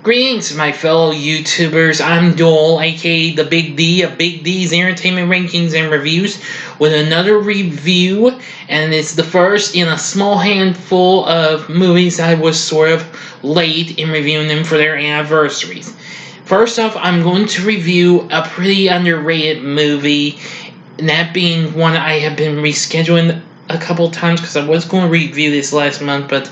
Greetings, my fellow YouTubers. I'm Joel, aka the Big D of Big D's Entertainment Rankings and Reviews, with another review, and it's the first in a small handful of movies I was sort of late in reviewing them for their anniversaries. First off, I'm going to review a pretty underrated movie, and that being one I have been rescheduling a couple times because I was going to review this last month, but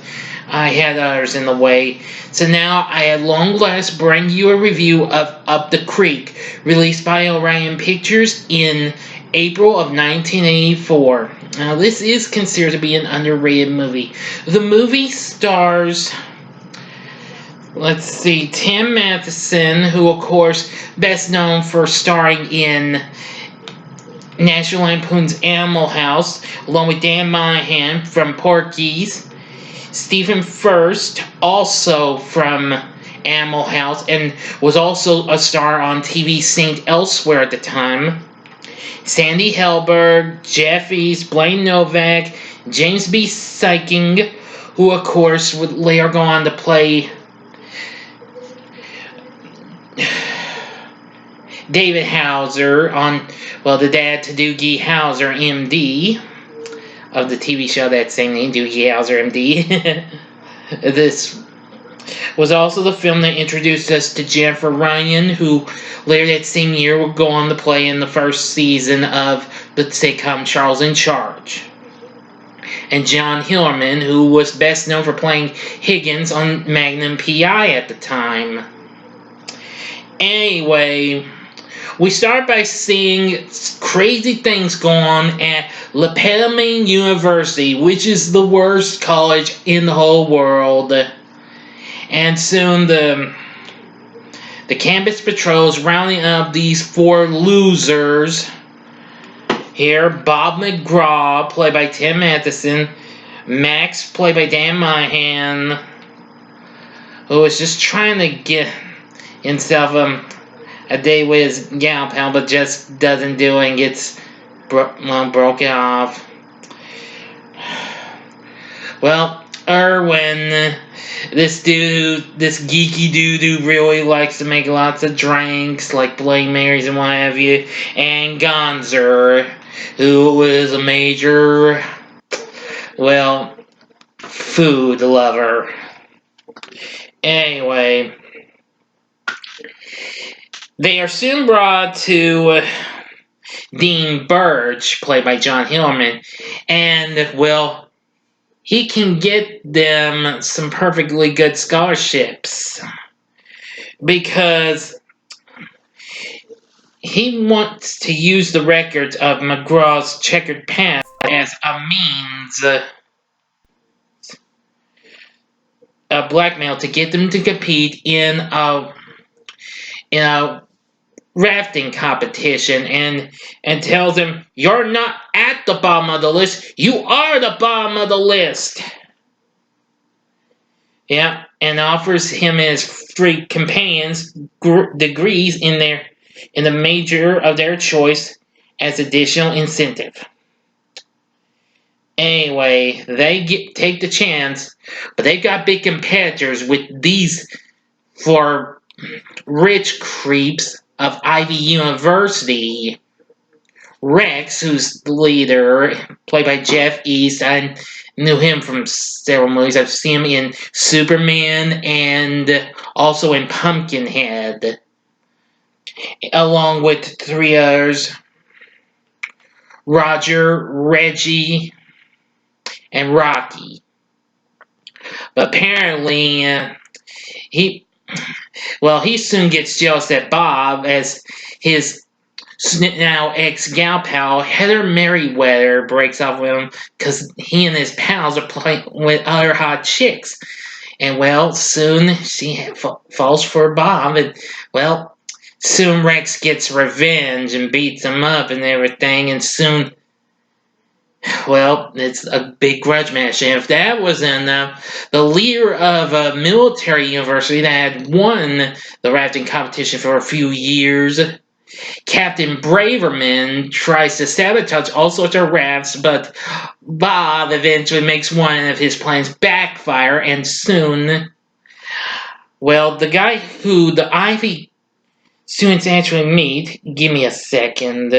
I had others in the way. So now I at long last bring you a review of Up the Creek, released by Orion Pictures in April of 1984. Now this is considered to be an underrated movie. The movie stars, let's see, Tim Matheson, who of course best known for starring in National Lampoon's Animal House, along with Dan Monahan from Porky's, Stephen Furst, also from Animal House, and was also a star on TV Saint Elsewhere at the time. Sandy Helberg, Jeff East, Blaine Novak, James B. Sikking, who of course would later go on to play David Hauser on, the dad to Doogie Howser, MD, of the TV show that same name, Doogie Howser, MD. This was also the film that introduced us to Jennifer Ryan, who later that same year would go on to play in the first season of the sitcom Charles in Charge. And John Hillerman, who was best known for playing Higgins on Magnum P.I. at the time. Anyway, we start by seeing crazy things go on at Le Petomane University, which is the worst college in the whole world. And soon the campus patrols rounding up these four losers. Here, Bob McGraw, played by Tim Matheson. Max, played by Dan Monahan, who is just trying to get himself a day with his gal pal, but just doesn't do it and gets broken off. Well, Erwin, this geeky dude who really likes to make lots of drinks, like Bloody Marys and what have you, and Gonzer, who is a major, food lover. Anyway, they are soon brought to Dean Burge, played by John Hillerman, and, he can get them some perfectly good scholarships because he wants to use the records of McGraw's checkered past as a means of blackmail to get them to compete in a rafting competition, and tells him, "You're not at the bottom of the list, you are the bottom of the list." Yeah, and offers him and his three companions degrees in the major of their choice as additional incentive. Anyway, they take the chance, but they got big competitors with these four rich creeps of Ivy University. Rex, who's the leader, played by Jeff East. I knew him from several movies. I've seen him in Superman and also in Pumpkinhead, along with three others: Roger, Reggie, and Rocky. But apparently, he soon gets jealous that Bob, as his now ex-gal pal, Heather Merriweather, breaks off with him because he and his pals are playing with other hot chicks. And, soon she falls for Bob, and, soon Rex gets revenge and beats him up and everything, and soon, it's a big grudge match. And if that wasn't enough, the leader of a military university that had won the rafting competition for a few years, Captain Braverman, tries to sabotage all sorts of rafts, but Bob eventually makes one of his plans backfire, and soon Well, the guy who the Ivy students actually meet, give me a second.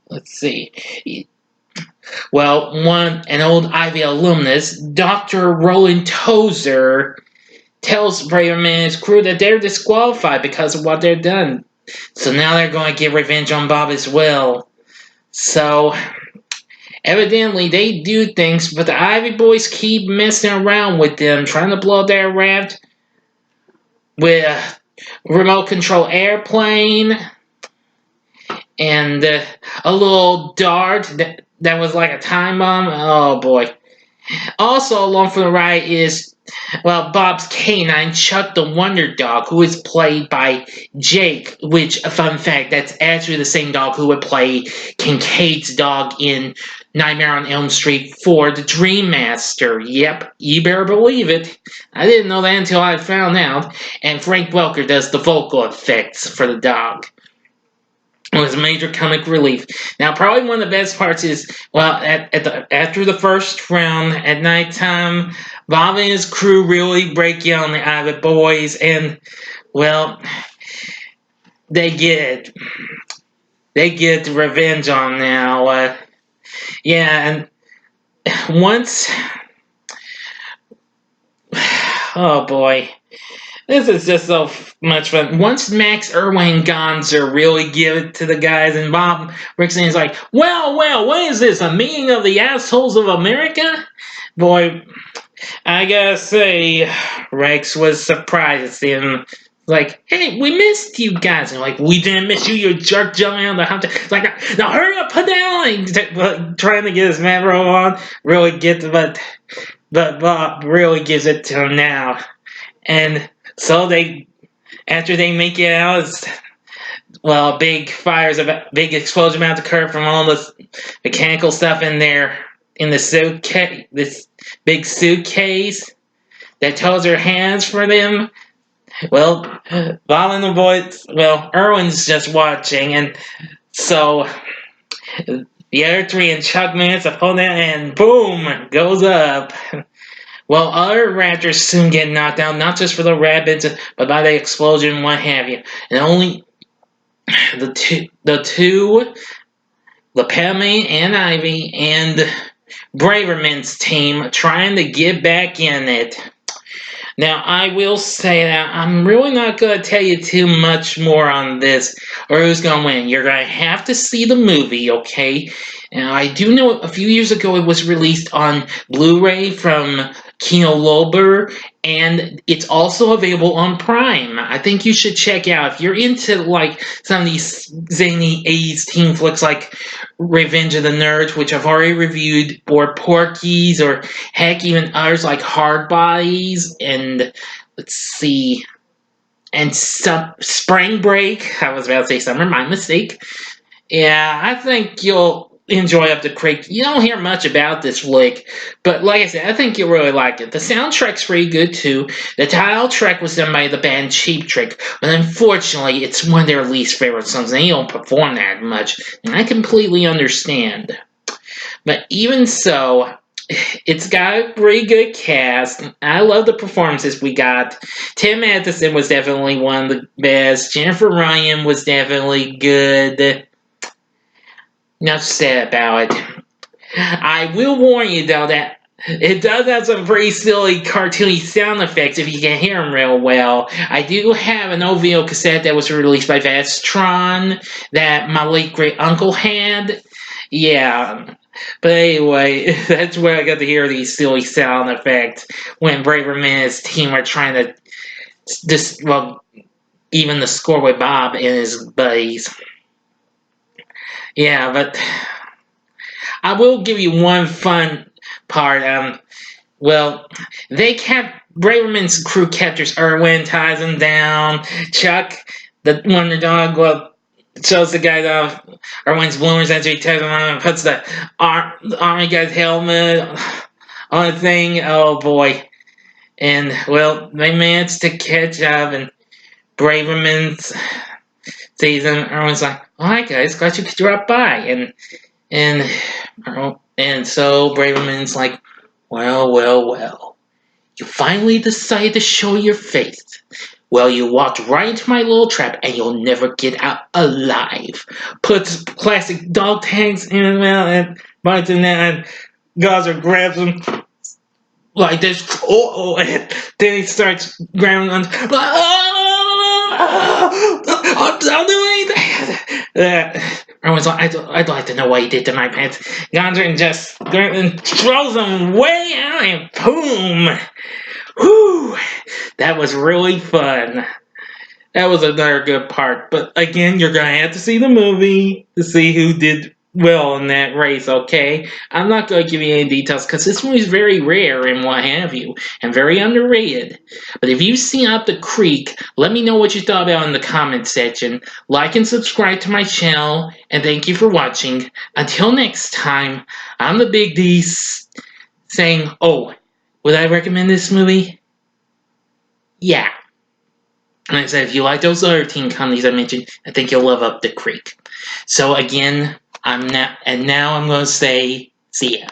Let's see. Well, an old Ivy alumnus, Dr. Roland Tozer, tells Braverman and his crew that they're disqualified because of what they've done. So now they're going to get revenge on Bob as well. So, evidently they do things, but the Ivy Boys keep messing around with them, trying to blow their raft with a remote control airplane and a little dart that was like a time bomb. Oh boy. Also along for the ride is, well, Bob's canine, Chuck the Wonder Dog, who is played by Jake, which, a fun fact, that's actually the same dog who would play Kincaid's dog in Nightmare on Elm Street 4, The Dream Master. Yep, you better believe it. I didn't know that until I found out. And Frank Welker does the vocal effects for the dog. It was a major comic relief. Now, probably one of the best parts is, well, after the first round at nighttime, Bob and his crew really break in on the Ivy Boys, and, well, they get revenge on now. Yeah, and once, oh boy. This is just so much fun. Once Max Irwin Gonzer really give it to the guys, and Bob Rickson is like, well, what is this, a meeting of the assholes of America? Boy, I gotta say, Rex was surprised at seeing him. Like, hey, we missed you guys. And like, we didn't miss you, you jerk jumping on the hunter. It's like, now hurry up, put down. Trying to get his macro on, really gets, but Bob really gives it to him now. And so after they make it out, well, big explosion about to occur from all this mechanical stuff in there, in the suitcase, this big suitcase that tells her hands for them. Well, Bob and the boys, well, Irwin's just watching, and so the other three and Chuck managed to pull down, and boom, goes up. Well, other raptors soon get knocked out, not just for the rapids, but by the explosion and what have you. And only the Padme and Ivy and Braverman's team trying to get back in it. Now, I will say that I'm really not going to tell you too much more on this or who's going to win. You're going to have to see the movie, okay? And I do know a few years ago it was released on Blu-ray from Kino Lorber, and it's also available on Prime. I think you should check out if you're into like some of these zany 80s teen flicks like Revenge of the Nerds, which I've already reviewed, or Porky's, or heck, even others like Hard Bodies, and let's see, and Spring Break. I was about to say Summer, my mistake. Yeah, I think you'll enjoy Up the Creek. You don't hear much about this flick, but like I said, I think you'll really like it. The soundtrack's pretty good too. The title track was done by the band Cheap Trick, but unfortunately, it's one of their least favorite songs, and they don't perform that much, and I completely understand. But even so, it's got a pretty good cast. I love the performances we got. Tim Matheson was definitely one of the best. Jennifer Ryan was definitely good. Enough said about it. I will warn you, though, that it does have some pretty silly, cartoony sound effects if you can hear them real well. I do have an OVO cassette that was released by Vestron that my late great uncle had. Yeah. But anyway, that's where I got to hear these silly sound effects when Braverman and his team are trying to even the score with Bob and his buddies. Yeah, but I will give you one fun part. Well, Braverman's crew captures Irwin, ties him down. Chuck, the Wonder Dog, well, shows the guy off Irwin's bloomers after he ties him on and puts the army guy's helmet on the thing. Oh boy. And, well, they manage to catch up, and Braverman sees him. Irwin's like, "Oh, hi guys, glad you could drop by." And so Braverman's like, well, You finally decide to show your face. Well, you walked right into my little trap, and you'll never get out alive. Puts plastic dog tags in his mouth and bites him down, and Gaza grabs him like this. And then he starts grabbing on. I'll do anything. Everyone's like, I'd like to know what he did to my pants. Gondrin just throws them way out, and boom! Whew! That was really fun. That was another good part. But again, you're going to have to see the movie to see who did well in that race, okay? I'm not going to give you any details because this movie is very rare and what have you, and very underrated. But if you've seen Up the Creek, let me know what you thought about in the comment section. Like and subscribe to my channel, and thank you for watching. Until next time, I'm the Big D saying, oh, would I recommend this movie? Yeah. And I said, if you like those other teen comedies I mentioned, I think you'll love Up the Creek. So again, now I'm going to say, see ya.